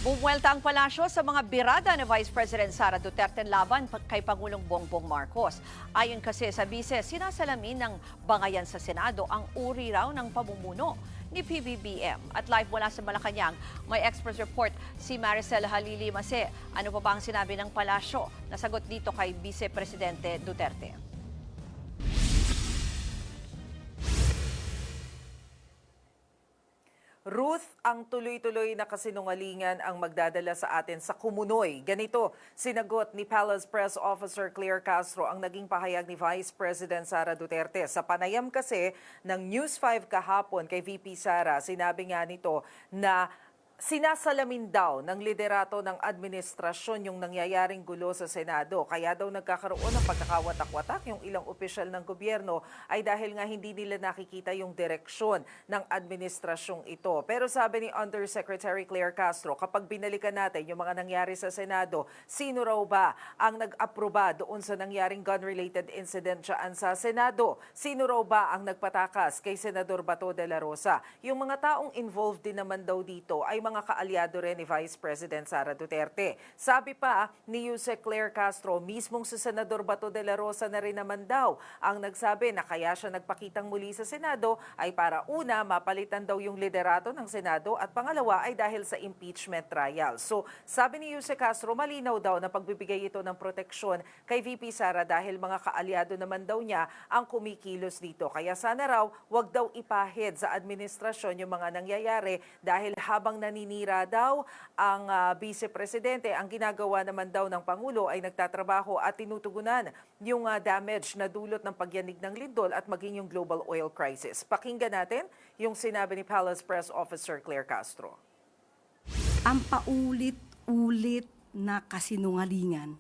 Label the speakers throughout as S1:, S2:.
S1: Bumuwelta ang palasyo sa mga birada ni Vice President Sara Duterte laban kay Pangulong Bongbong Marcos. Ayon kasi sa bise, sinasalamin ng bangayan sa Senado ang uri raw ng pamumuno ni PBBM. At live mula sa Malacanang, may Express Report si Maricel Halili Mase. Ano pa ba ang sinabi ng palasyo? Nasagot dito kay Vice Presidente Duterte.
S2: Ruth, ang tuloy-tuloy na kasinungalingan ang magdadala sa atin sa kumunoy. Ganito, sinagot ni Palace Press Officer Claire Castro ang naging pahayag ni Vice President Sara Duterte. Sa panayam kasi ng News 5 kahapon kay VP Sara, sinabi nga nito na sinasalamin daw ng liderato ng administrasyon yung nangyayaring gulo sa Senado. Kaya daw nagkakaroon ng pagkakawatak-watak yung ilang opisyal ng gobyerno ay dahil nga hindi nila nakikita yung direksyon ng administrasyong ito. Pero sabi ni Undersecretary Claire Castro, kapag binalikan natin yung mga nangyari sa Senado, sino raw ba ang nag-aproba doon sa nangyaring gun-related incident dyan sa Senado? Sino raw ba ang nagpatakas kay Senador Bato de la Rosa? Yung mga taong involved din naman daw dito ay mga kaalyado rin ni Vice President Sara Duterte. Sabi pa ni Yusek Claire Castro, mismong si Senador Bato de la Rosa na rin naman daw ang nagsabi na kaya siya nagpakitang muli sa Senado ay para una, mapalitan daw yung liderato ng Senado at pangalawa ay dahil sa impeachment trial. So sabi ni Yusek Castro, malinaw daw na pagbibigay ito ng proteksyon kay VP Sara dahil mga kaalyado naman daw niya ang kumikilos dito. Kaya sana raw wag daw ipahid sa administrasyon yung mga nangyayari dahil habang naninira daw ang Vice Presidente, ang ginagawa naman daw ng Pangulo ay nagtatrabaho at tinutugunan yung damage na dulot ng pagyanig ng lindol at maging yung global oil crisis. Pakinggan natin yung sinabi ni Palace Press Officer Claire Castro.
S3: Ang paulit-ulit na kasinungalingan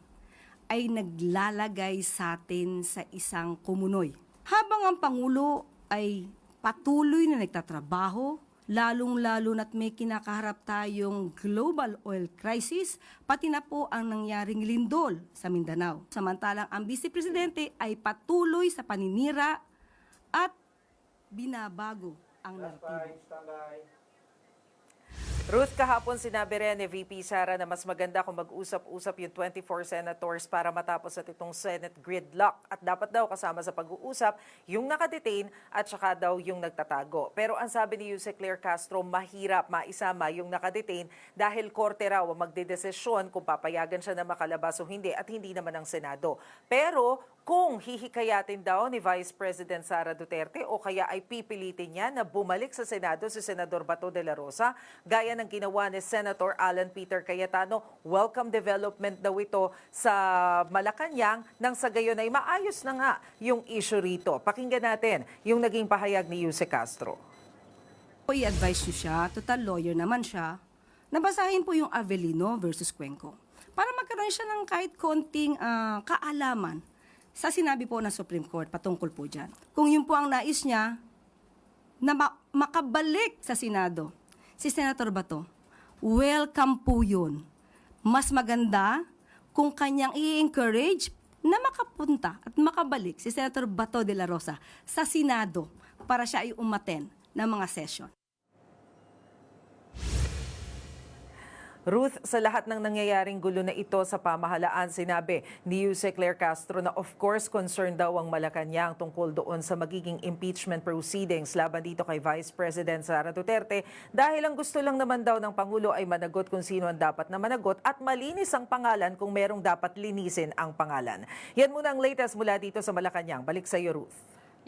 S3: ay naglalagay sa atin sa isang kumunoy. Habang ang Pangulo ay patuloy na nagtatrabaho, lalong-lalo na't may kinakaharap tayong global oil crisis, pati na po ang nangyaring lindol sa Mindanao. Samantalang ang Vice Presidente ay patuloy sa paninira at binabago ang naratibo.
S2: Ruth, kahapon sinabi rin ni VP Sara na mas maganda kung mag-usap-usap yung 24 senators para matapos at itong Senate gridlock. At dapat daw kasama sa pag-uusap yung nakadetain at saka daw yung nagtatago. Pero ang sabi ni Yusek Claire Castro, mahirap maisama yung nakadetain dahil korte raw ang magdedesisyon kung papayagan siya na makalabas o hindi at hindi naman ang Senado. Pero kung hihikayatin daw ni Vice President Sara Duterte o kaya ay pipilitin niya na bumalik sa Senado si Senador Bato de la Rosa, gaya ng ginawa ni Senator Alan Peter Cayetano, welcome development daw ito sa Malacanang nang sa gayon ay maayos na nga yung issue rito. Pakinggan natin yung naging pahayag ni Yusek Castro.
S3: I-advise niyo siya, total lawyer naman siya, nabasahin po yung Avellino versus Cuenco para magkaroon siya ng kahit konting kaalaman sa sinabi po ng Supreme Court patungkol po dyan. Kung yun po ang nais niya na makabalik sa Senado, si Senator Bato, welcome po yun. Mas maganda kung kanyang i-encourage na makapunta at makabalik si Senator Bato de la Rosa sa Senado para siya ay umaten ng mga session.
S2: Ruth, sa lahat ng nangyayaring gulo na ito sa pamahalaan, sinabi ni Yusek Claire Castro na of course concerned daw ang Malacanang tungkol doon sa magiging impeachment proceedings laban dito kay Vice President Sara Duterte dahil ang gusto lang naman daw ng Pangulo ay managot kung sino ang dapat na managot at malinis ang pangalan kung merong dapat linisin ang pangalan. Yan muna ang latest mula dito sa Malacanang. Balik sa iyo, Ruth.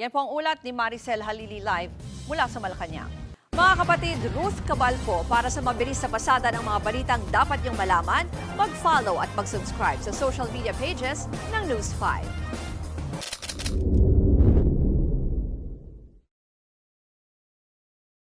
S1: Yan po ang ulat ni Maricel Halili live mula sa Malacanang. Mga kapatid, Ruth Cabalco, para sa mabilis na pasada ng mga balitang dapat niyong malaman, mag-follow at mag-subscribe sa social media pages ng News 5.